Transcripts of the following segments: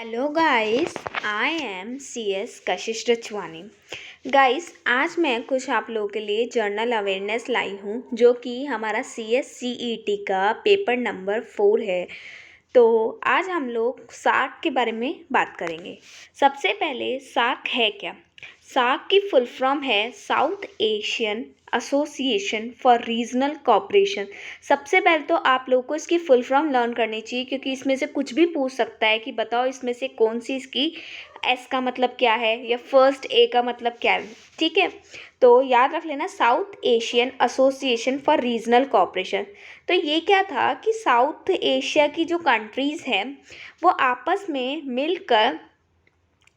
Hello guys, I am C S Kashish Rachwani. Guys, आज मैं कुछ आप लोगों के लिए जर्नल अवेयरनेस लाई हूँ जो कि हमारा C S C E T का पेपर नंबर 4 है। तो आज हम लोग सार्क के बारे में बात करेंगे। सबसे पहले सार्क है क्या? सार्क की फुल फॉर्म है south Asian association for regional cooperation. सबसे पहले तो आप लोगों को इसकी फुल फॉर्म लर्न करनी चाहिए, क्योंकि इसमें से कुछ भी पूछ सकता है कि बताओ इसमें से कौन सी इसकी एस का मतलब क्या है या फर्स्ट ए का मतलब क्या है। ठीक है, तो याद रख लेना, south Asian association for regional cooperation. तो ये क्या था कि साउथ एशिया की जो कंट्रीज़ हैं वो आपस में मिलकर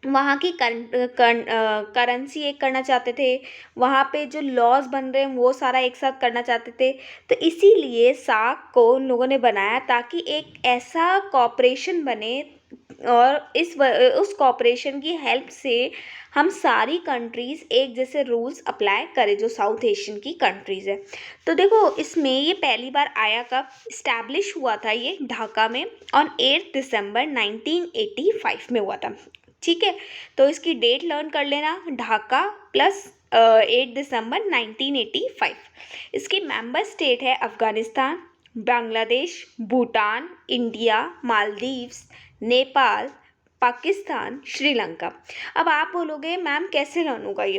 वहाँ की करेंसी एक करना चाहते थे। वहाँ पे जो लॉज बन रहे हैं वो सारा एक साथ करना चाहते थे। तो इसीलिए सार्क को उन लोगों ने बनाया ताकि एक ऐसा कॉपरेशन बने और उस कॉपरेशन की हेल्प से हम सारी कंट्रीज़ एक जैसे रूल्स अप्लाई करें जो साउथ एशियन की कंट्रीज़ है। तो देखो, इसमें ये पहली बार आया कब इस्टेब्लिश हुआ था, ये ढाका में ऑन 8 दिसंबर 1985 में हुआ था। ठीक है, तो इसकी डेट लर्न कर लेना, ढाका प्लस 8 दिसंबर 1985। इसकी मेंबर स्टेट है अफ़गानिस्तान, बांग्लादेश, भूटान, इंडिया, मालदीव्स, नेपाल, पाकिस्तान, श्रीलंका। अब आप बोलोगे मैम कैसे लर्न होगा ये?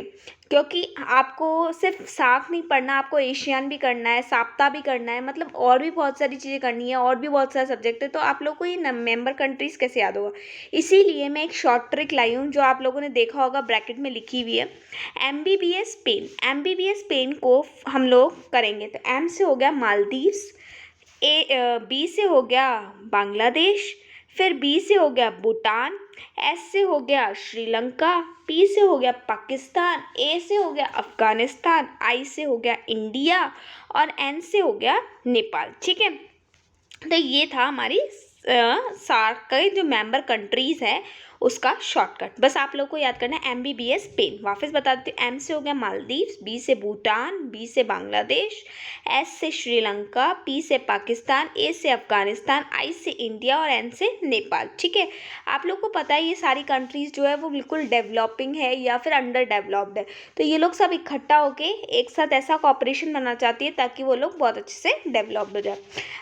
क्योंकि आपको सिर्फ सार्क नहीं पढ़ना, आपको एशियन भी करना है, साप्ता भी करना है, मतलब और भी बहुत सारी चीज़ें करनी है, और भी बहुत सारे सब्जेक्ट है। तो आप लोग को ये मेंबर कंट्रीज़ कैसे याद होगा? इसीलिए मैं एक शॉर्ट ट्रिक लाई हूँ जो आप लोगों ने देखा होगा, ब्रैकेट में लिखी हुई है, MBBS पेन। MBBS पेन को हम लोग करेंगे तो M से हो गया मालदीव्स, B से हो गया बांग्लादेश, फिर B से हो गया भूटान, S से हो गया श्रीलंका, P से हो गया पाकिस्तान, A से हो गया अफ़गानिस्तान, I से हो गया इंडिया और N से हो गया नेपाल। ठीक है, तो ये था हमारी सार्क के जो मेंबर कंट्रीज़ है उसका शॉर्टकट। बस आप लोग को याद करना है MBBS पेन। वापस बता देती हूँ, M से हो गया मालदीव्स, B से भूटान, B से बांग्लादेश, S से श्रीलंका, P से पाकिस्तान, A से अफ़गानिस्तान, I से इंडिया और N से नेपाल। ठीक है, आप लोग को पता है ये सारी कंट्रीज़ जो है वो बिल्कुल डेवलपिंग है या फिर अंडर डेवलप्ड है। तो ये लोग सब इकट्ठा होके एक साथ ऐसा कॉपरेशन बनाना चाहती है ताकि वो लोग बहुत अच्छे से डेवलप्ड हो जाए।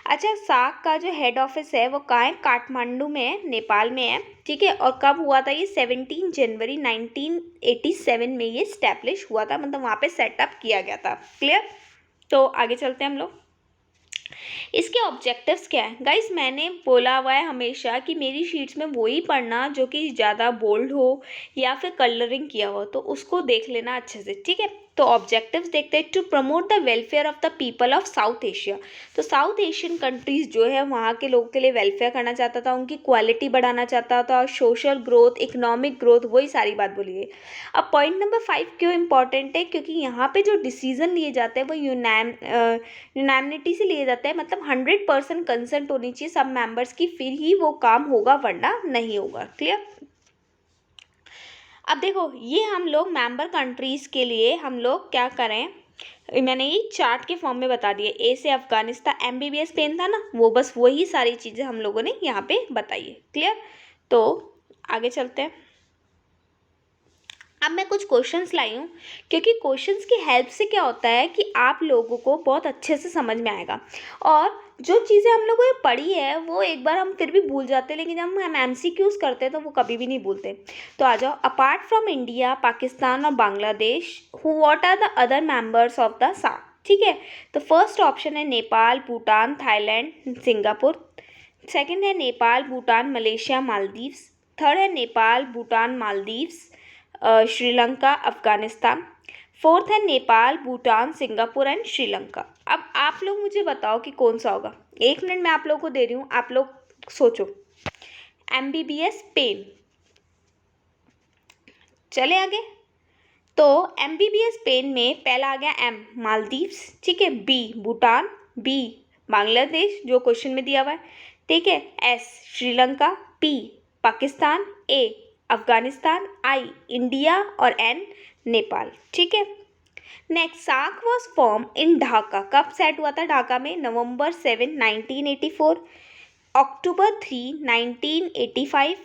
अच्छा, सार्क का जो हेड ऑफिस है वो कहाँ है? काठमांडू में है, नेपाल में है। ठीक है, और कब हुआ था ये? 17 जनवरी 1987 में ये स्टैब्लिश हुआ था, मतलब वहाँ पे सेटअप किया गया था। क्लियर? तो आगे चलते हैं हम लोग। इसके ऑब्जेक्टिव्स क्या है गाइस? मैंने बोला हुआ है हमेशा कि मेरी शीट्स में वही पढ़ना जो कि ज़्यादा बोल्ड हो या फिर कलरिंग किया हो, तो उसको देख लेना अच्छे से। ठीक है, तो ऑब्जेक्टिव्स देखते हैं। To promote the welfare of the people of South Asia. तो साउथ एशियन कंट्रीज़ जो है वहाँ के लोगों के लिए वेलफेयर करना चाहता था, उनकी क्वालिटी बढ़ाना चाहता था, सोशल ग्रोथ, इकोनॉमिक ग्रोथ, वही सारी बात बोली है। अब पॉइंट नंबर 5 क्यों इंपॉर्टेंट है? क्योंकि यहाँ पे जो डिसीजन लिए जाते हैं वो यूनानिमिटी से लिए जाते हैं, मतलब 100% कंसेंट होनी चाहिए सब मेंबर्स की, फिर ही वो काम होगा वरना नहीं होगा। क्लियर? अब देखो, ये हम लोग मेंबर कंट्रीज़ के लिए हम लोग क्या करें, मैंने ये चार्ट के फॉर्म में बता दिया। ए से अफ़गानिस्तान, MBBS पेन था ना, वो बस वही सारी चीज़ें हम लोगों ने यहाँ पे बताई है। क्लियर? तो आगे चलते हैं। अब मैं कुछ क्वेश्चंस लाई हूँ, क्योंकि क्वेश्चंस की हेल्प से क्या होता है कि आप लोगों को बहुत अच्छे से समझ में आएगा, और जो चीज़ें हम लोगों ने पढ़ी है वो एक बार हम फिर भी भूल जाते हैं, लेकिन जब हम MCQs करते हैं तो वो कभी भी नहीं भूलते। तो आ जाओ, अपार्ट फ्रॉम इंडिया, पाकिस्तान और Bangladesh, what are the other members of the SAARC? ठीक है, तो फर्स्ट ऑप्शन है Nepal, Bhutan, Thailand, Singapore. Second है नेपाल, भूटान, मलेशिया, मालदीव्स। थर्ड है नेपाल, भूटान, मालदीव्स, श्रीलंका, अफ़गानिस्तान। फोर्थ है नेपाल, भूटान, सिंगापुर एंड श्रीलंका। अब आप लोग मुझे बताओ कि कौन सा होगा। 1 मिनट मैं आप लोगों को दे रही हूँ, आप लोग सोचो। MBBS pen. चले आगे। तो MBBS पेन में पहला आ गया M, मालदीव्स। ठीक है, B, भूटान, B, बांग्लादेश जो क्वेश्चन में दिया हुआ है। ठीक है, S, Sri Lanka, P, Pakistan, A, Afghanistan, I, India और N, नेपाल। ठीक है, next, SAARC was form in Dhaka. कब सेट हुआ था ढाका में? November 7, 1984, October 3, 1985,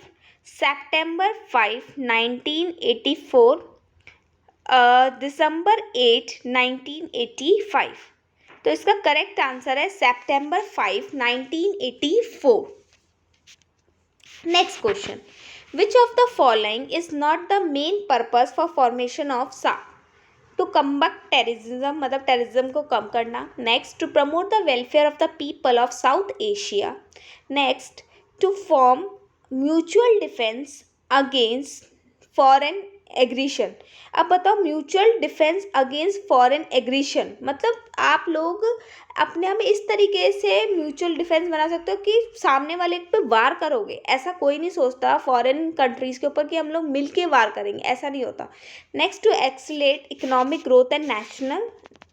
September 5, 1984, December 8, 1985। तो इसका करेक्ट आंसर है September 5, 1984। Next question, which of the following is not the main purpose for formation of SAARC? To combat terrorism, मतलब terrorism को कम करना। Next, to promote the welfare of the people of South Asia. Next, to form mutual defence against foreign aggression. अब बताओ, mutual defence against foreign aggression मतलब आप लोग अपने आप में इस तरीके से म्यूचुअल डिफेंस बना सकते हो कि सामने वाले पे वार करोगे। ऐसा कोई नहीं सोचता फॉरेन कंट्रीज़ के ऊपर कि हम लोग मिल के वार करेंगे, ऐसा नहीं होता। Next, to accelerate economic growth and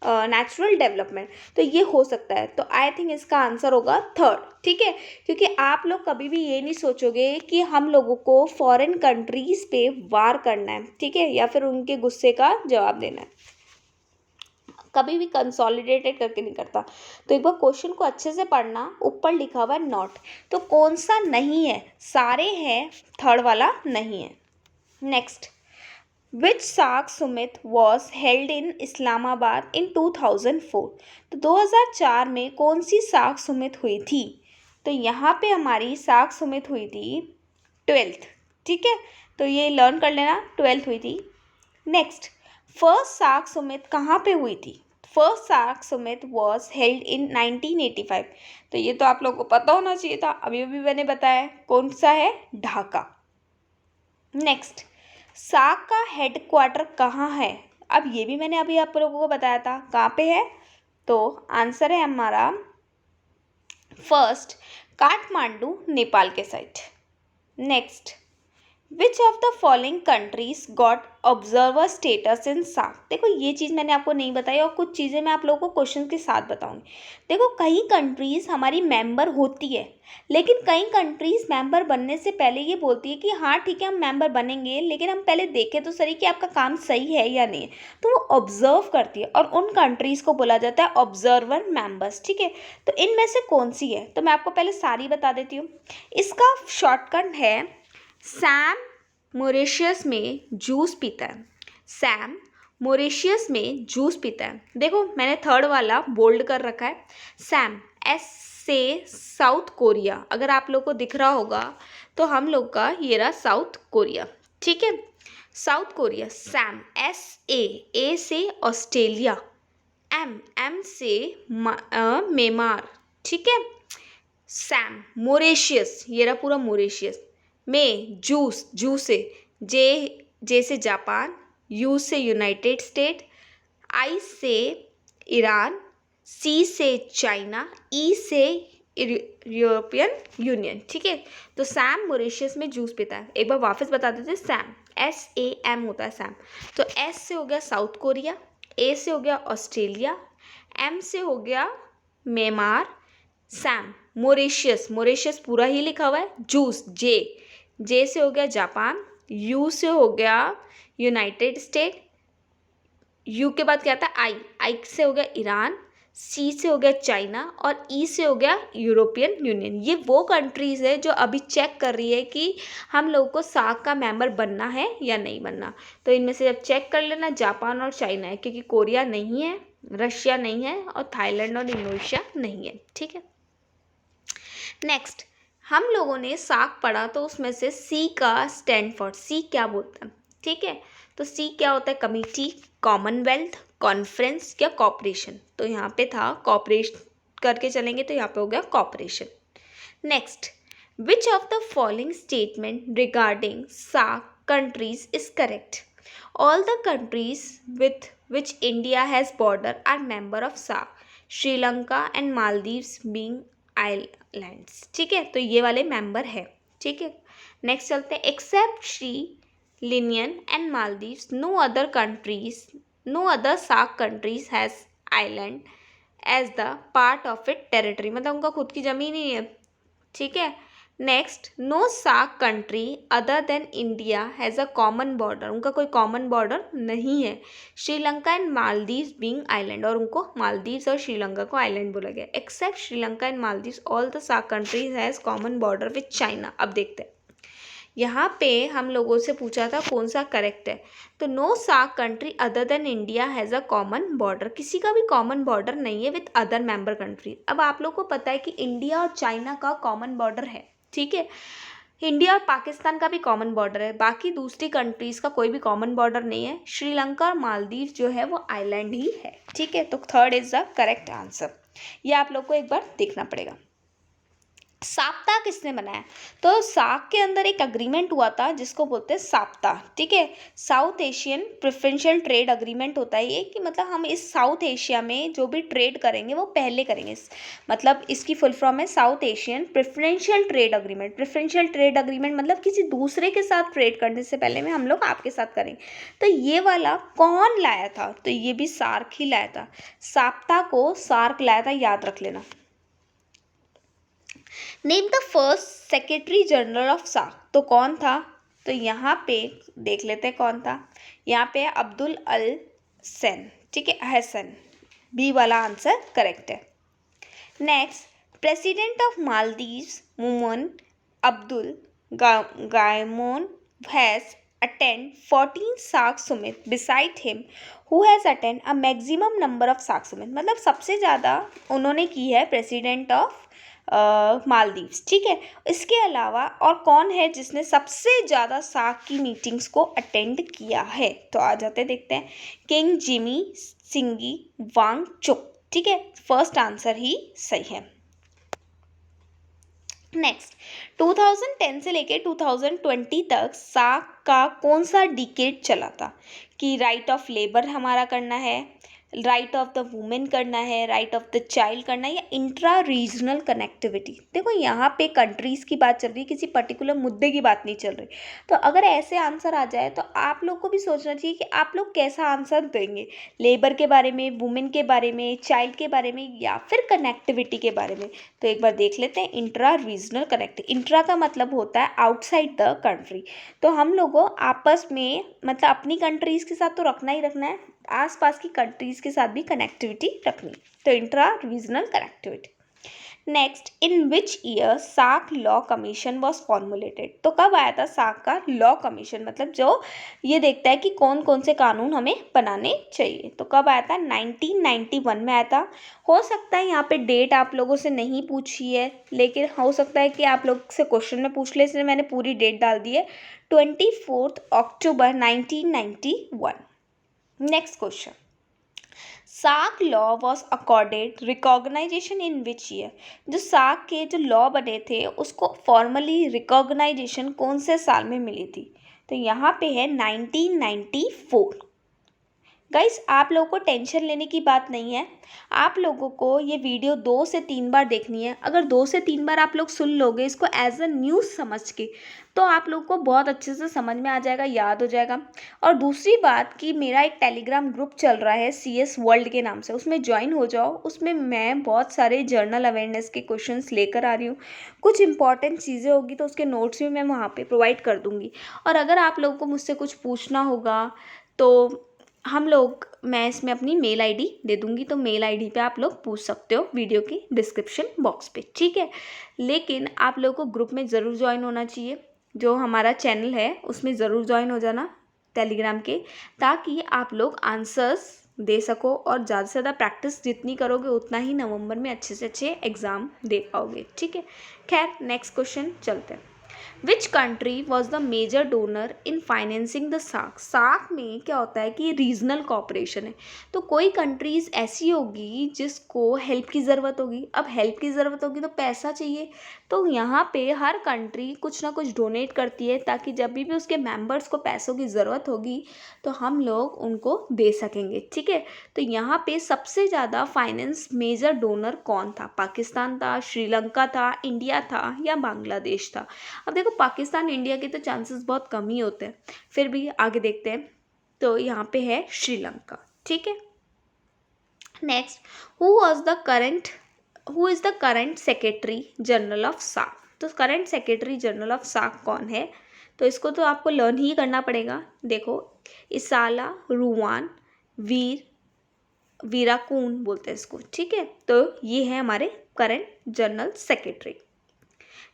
natural development. तो ये हो सकता है, तो आई थिंक इसका आंसर होगा थर्ड। ठीक है, क्योंकि आप लोग कभी भी ये नहीं सोचोगे कि हम लोगों को फॉरेन कंट्रीज़ पे वार करना है, ठीक है, या फिर उनके गुस्से का जवाब देना है। कभी भी कंसोलिडेटेड करके नहीं करता। तो एक बार क्वेश्चन को अच्छे से पढ़ना, ऊपर लिखा हुआ है नॉट, तो कौन सा नहीं है? सारे हैं, थर्ड वाला नहीं है। Next, which SAARC summit was held in Islamabad in 2004? तो 2004 में कौन सी SAARC सुमित हुई थी? तो यहाँ पे हमारी SAARC सुमित हुई थी 12th। ठीक है, तो ये लर्न कर लेना, 12th हुई थी। नेक्स्ट, फर्स्ट SAARC सुमित कहाँ पे हुई थी? First SAARC summit was held इन 1985। तो ये तो आप लोगों को पता होना चाहिए था, अभी अभी मैंने बताया। कौन सा है? ढाका। नेक्स्ट, SAARC का हेडक्वार्टर कहाँ है? अब ये भी मैंने अभी आप लोगों को बताया था, कहाँ पे है? तो आंसर है हमारा फर्स्ट काठमांडू, नेपाल के side. Next, which of the following countries got observer status in SAARC? देखो ये चीज़ मैंने आपको नहीं बताई और कुछ चीज़ें मैं आप लोगों को क्वेश्चन के साथ बताऊंगी। देखो कई कंट्रीज हमारी मेंबर होती है, लेकिन कई कंट्रीज मेंबर बनने से पहले ये बोलती है कि हाँ ठीक है हम मेंबर बनेंगे, लेकिन हम पहले देखें तो सही कि आपका काम सही है या नहीं है। तो वो ऑब्जर्व करती है और उन कंट्रीज़ को बोला जाता है ऑब्जर्वर मेंबर्स। ठीक है, तो इनमें से कौन सी है? तो मैं आपको पहले सारी बता देती हूँ। इसका शॉर्टकट है सैम मॉरिशस में जूस पीता है। सैम मॉरिशस में जूस पीता है। देखो मैंने थर्ड वाला बोल्ड कर रखा है। सैम, एस से साउथ कोरिया, अगर आप लोग को दिख रहा होगा तो हम लोग का ये रहा साउथ कोरिया। ठीक है, साउथ कोरिया। सैम, ए से ऑस्ट्रेलिया, एम से म्यांमार। ठीक है, सैम मॉरिशस, ये रहा पूरा मॉरिशस। में जू से जे से जापान, यू से यूनाइटेड स्टेट, आई से ईरान, सी से चाइना, ई से यूरोपियन यूनियन। ठीक है, तो सैम मॉरिशस में जूस पीता है। एक बार वापस बता देते हैं, सैम SAM होता है सैम। तो एस से हो गया साउथ कोरिया, ए से हो गया ऑस्ट्रेलिया, एम से हो गया म्यांमार, सैम मॉरिशस पूरा ही लिखा हुआ है। जूस, जे से हो गया जापान, यू से हो गया यूनाइटेड स्टेट, यू के बाद क्या आता है आई से हो गया ईरान, सी से हो गया चाइना और ई से हो गया यूरोपियन यूनियन। ये वो कंट्रीज़ है जो अभी चेक कर रही है कि हम लोगों को SAARC का मेंबर बनना है या नहीं बनना। तो इनमें से जब चेक कर लेना, जापान और चाइना है, क्योंकि कोरिया नहीं है, रशिया नहीं है और थाईलैंड और इंडोनेशिया नहीं है। ठीक है, नेक्स्ट हम लोगों ने SAARC पढ़ा, तो उसमें से सी का स्टैंड फॉर, सी क्या बोलता है? ठीक है, तो सी क्या होता है? कमिटी, कॉमनवेल्थ, कॉन्फ्रेंस या कॉपरेशन। तो यहाँ पे था कॉपरेशन करके चलेंगे, तो यहाँ पे हो गया cooperation. Next, which of the following statement regarding SAARC countries is correct? All the countries with which India has border are member of SAARC, Sri Lanka and Maldives being islands. ठीक है, तो ये वाले मेंबर है। ठीक है, नेक्स्ट चलते हैं। Except Sri Lanka and Maldives, no other SAARC countries has island as the part of it territory, मतलब उनका खुद की ज़मीन ही है। ठीक है, next, no SAARC country other than India has a common border, उनका कोई कॉमन बॉर्डर नहीं है। Sri Lanka and Maldives being island, और उनको मालदीव्स और श्रीलंका को आइलैंड बोला गया। Except Sri Lanka and Maldives, all the SAARC countries has common border with China. अब देखते हैं, यहाँ पे हम लोगों से पूछा था कौन सा करेक्ट है, तो no SAARC country other than India has a common border, किसी का भी कॉमन बॉर्डर नहीं है विथ अदर मेंबर कंट्री। अब आप लोग को पता है कि इंडिया और चाइना का कॉमन बॉर्डर है, ठीक है, इंडिया और पाकिस्तान का भी कॉमन बॉर्डर है, बाकी दूसरी कंट्रीज़ का कोई भी कॉमन बॉर्डर नहीं है। श्रीलंका और मालदीव जो है वो आइलैंड ही है, ठीक है, तो third is the correct answer. ये आप लोग को एक बार देखना पड़ेगा। साप्ता किसने बनाया, तो सार्क के अंदर एक अग्रीमेंट हुआ था जिसको बोलते हैं साप्ता, ठीक है, south Asian preferential trade agreement होता है ये, कि मतलब हम इस साउथ एशिया में जो भी ट्रेड करेंगे वो पहले करेंगे, मतलब इसकी फुल फॉर्म है south Asian preferential trade agreement. Preferential trade agreement मतलब किसी दूसरे के साथ ट्रेड करने से पहले में हम लोग आपके साथ करेंगे। तो ये वाला कौन लाया था, तो ये भी सार्क ही लाया था, साप्ता को सार्क लाया था, याद रख लेना। Name the first secretary general of SAARC, तो कौन था, तो यहाँ पे देख लेते हैं कौन था, यहाँ पे अब्दुल अल सेन, ठीक है, हसन, बी वाला आंसर करेक्ट है। Next, president of Maldives Maumoon Abdul Gayoom has attend 14 SAARC summit beside him who has attend a maximum number of SAARC summit, मतलब सबसे ज़्यादा उन्होंने की है प्रेसिडेंट ऑफ मालदीव्स, ठीक है। इसके अलावा और कौन है जिसने सबसे ज़्यादा सार्क की मीटिंग्स को अटेंड किया है, तो आ जाते देखते हैं, किंग जिमी सिंगी वांगचुक, ठीक है, फर्स्ट आंसर ही सही है। नेक्स्ट, 2010 से लेके 2020 तक सार्क का कौन सा डिकेड चला था, कि राइट ऑफ लेबर हमारा करना है, राइट ऑफ द वुमेन करना है, राइट ऑफ द चाइल्ड करना है, या इंट्रा रीजनल कनेक्टिविटी। देखो यहाँ पे कंट्रीज़ की बात चल रही है, किसी पर्टिकुलर मुद्दे की बात नहीं चल रही। तो अगर ऐसे आंसर आ जाए तो आप लोग को भी सोचना चाहिए कि आप लोग कैसा आंसर देंगे, लेबर के बारे में, वुमेन के बारे में, चाइल्ड के बारे में, या फिर कनेक्टिविटी के बारे में। तो एक बार देख लेते हैं, इंट्रा रीजनल कनेक्टिविटी, इंट्रा का मतलब होता है आउटसाइड द कंट्री, तो हम लोगों आपस में मतलब अपनी कंट्रीज़ के साथ तो रखना ही रखना है, आसपास की कंट्रीज़ के साथ भी कनेक्टिविटी रखनी, तो intra regional connectivity. Next, in which year SAARC law commission was formulated, तो कब आया था सार्क का लॉ कमीशन, मतलब जो ये देखता है कि कौन कौन से कानून हमें बनाने चाहिए, तो कब आया था, 1991 में आया था। हो सकता है यहाँ पे डेट आप लोगों से नहीं पूछी है, लेकिन हो सकता है कि आप लोग से क्वेश्चन में पूछ ले, इसलिए मैंने पूरी डेट डाल दी है, 24 अक्टूबर 1991। Next question, SAARC law was accorded recognization in which year, जो सार्क के जो लॉ बने थे उसको फॉर्मली रिकॉग्नाइजेशन कौन से साल में मिली थी, तो यहाँ पे है 1994। गाइस आप लोगों को टेंशन लेने की बात नहीं है, आप लोगों को ये वीडियो 2 से 3 बार देखनी है। अगर 2 से 3 बार आप लोग सुन लोगे इसको एज अ न्यूज़ समझ के, तो आप लोग को बहुत अच्छे से समझ में आ जाएगा, याद हो जाएगा। और दूसरी बात कि मेरा एक टेलीग्राम ग्रुप चल रहा है CS वर्ल्ड के नाम से, उसमें ज्वाइन हो जाओ। उसमें मैं बहुत सारे जर्नल अवेयरनेस के क्वेश्चंस लेकर आ रही हूँ, कुछ इंपॉर्टेंट चीज़ें होगी तो उसके नोट्स भी मैं वहाँ पे प्रोवाइड कर दूँगी। और अगर आप लोगों को मुझसे कुछ पूछना होगा तो मैं इसमें अपनी मेल आईडी दे दूँगी, तो मेल आईडी पे आप लोग पूछ सकते हो वीडियो की डिस्क्रिप्शन बॉक्स पे, ठीक है। लेकिन आप लोगों को ग्रुप में ज़रूर ज्वाइन होना चाहिए, जो हमारा चैनल है उसमें ज़रूर ज्वाइन हो जाना टेलीग्राम के, ताकि आप लोग आंसर्स दे सको, और ज़्यादा से ज़्यादा प्रैक्टिस जितनी करोगे उतना ही नवंबर में अच्छे से अच्छे एग्ज़ाम दे पाओगे, ठीक है। खैर नेक्स्ट क्वेश्चन चलते हैं, which country was the major donor in financing the SAARC. SAARC में क्या होता है कि रीजनल कॉपरेशन है, तो कोई कंट्रीज़ ऐसी होगी जिसको हेल्प की ज़रूरत होगी। अब हेल्प की ज़रूरत होगी तो पैसा चाहिए, तो यहाँ पे हर कंट्री कुछ ना कुछ डोनेट करती है, ताकि जब भी उसके मेंबर्स को पैसों की ज़रूरत होगी तो हम लोग उनको दे सकेंगे, ठीक है। तो यहाँ पे सबसे ज़्यादा फाइनेंस मेजर डोनर कौन था, पाकिस्तान था, श्रीलंका था, इंडिया था, या बांग्लादेश था। अब देखो पाकिस्तान इंडिया के तो चांसेस बहुत कम ही होते हैं, फिर भी आगे देखते हैं, तो यहाँ पे है श्रीलंका, ठीक है। Next, who is the current secretary general of SAARC, तो current secretary general of SAARC कौन है, तो इसको तो आपको लर्न ही करना पड़ेगा। देखो, इसाला रुवान वीराकून बोलते हैं इसको, ठीक है, तो ये है हमारे current general secretary.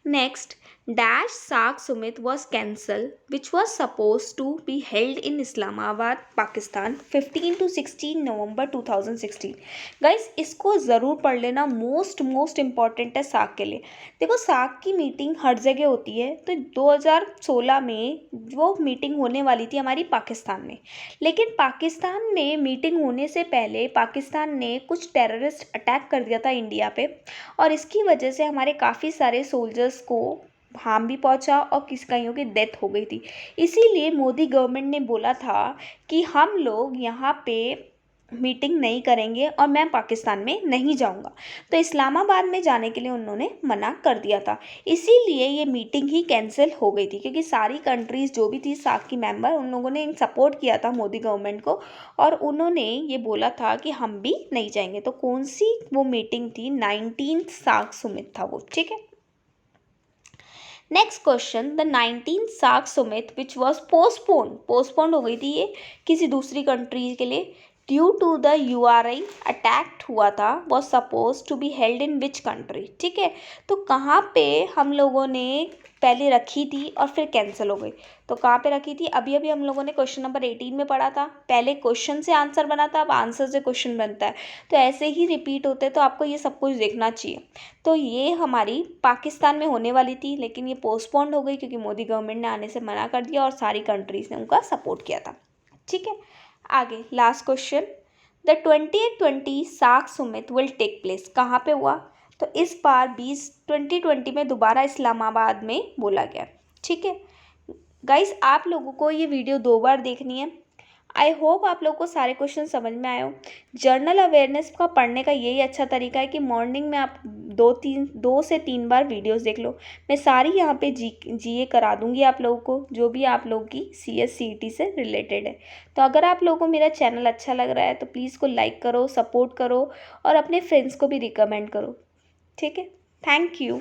Next, Dash Saak Sumit was cancelled, which was supposed to be held in Islamabad, Pakistan, 15 to 16 November 2016. Guys इसको ज़रूर पढ़ लेना, मोस्ट इम्पॉर्टेंट है साक के लिए। देखो साक की मीटिंग हर जगह होती है, तो 2016 में वो मीटिंग होने वाली थी हमारी पाकिस्तान में, लेकिन पाकिस्तान में मीटिंग होने से पहले पाकिस्तान ने कुछ टेररिस्ट अटैक कर दिया था इंडिया पे, और इसकी वजह से हमारे काफ़ी सारे सोल्जर्स को हार्म भी पहुंचा और किस कईयों की डेथ हो गई थी। इसीलिए मोदी गवर्नमेंट ने बोला था कि हम लोग यहाँ पे मीटिंग नहीं करेंगे और मैं पाकिस्तान में नहीं जाऊंगा, तो इस्लामाबाद में जाने के लिए उन्होंने मना कर दिया था। इसीलिए ये मीटिंग ही कैंसिल हो गई थी, क्योंकि सारी कंट्रीज़ जो भी थी सार्क की मेंबर, उन लोगों ने सपोर्ट किया था मोदी गवर्नमेंट को, और उन्होंने ये बोला था कि हम भी नहीं जाएंगे। तो कौन सी वो मीटिंग थी? 19th सार्क सुमित था वो, ठीक है। Next question, the 19th SAARC summit which was postponed हो गई थी ये किसी दूसरी कंट्री के लिए, due to the URI attack हुआ था, was suppose to be held in which country, ठीक है। तो कहाँ पे हम लोगों ने पहले रखी थी और फिर कैंसिल हो गई? तो कहाँ पे रखी थी? अभी अभी हम लोगों ने क्वेश्चन नंबर 18 में पढ़ा था, पहले क्वेश्चन से आंसर बना था, अब आंसर से क्वेश्चन बनता है, तो ऐसे ही रिपीट होते हैं, तो आपको ये सब कुछ देखना चाहिए। तो ये हमारी पाकिस्तान में होने वाली थी, लेकिन ये पोस्टपोन्ड हो गई क्योंकि मोदी गवर्नमेंट ने आने से मना कर दिया और सारी कंट्रीज़ ने उनका सपोर्ट किया था, ठीक है। आगे last question, the 2020 SAARC summit will take place, कहाँ पे हुआ? तो इस बार 2020 में दोबारा इस्लामाबाद में बोला गया, ठीक है। गाइस आप लोगों को ये वीडियो 2 बार देखनी है। आई होप आप लोगों को सारे क्वेश्चन समझ में आए हो। जर्नल अवेयरनेस का पढ़ने का यही अच्छा तरीका है कि मॉर्निंग में आप 2 से 3 बार वीडियोस देख लो। मैं सारी यहाँ पे जीए करा दूँगी आप लोगों को, जो भी आप लोगों की CS CET से रिलेटेड है। तो अगर आप लोगों को मेरा चैनल अच्छा लग रहा है तो प्लीज़ इसको लाइक करो, सपोर्ट करो और अपने फ्रेंड्स को भी रिकमेंड करो, ठीक है। Thank you.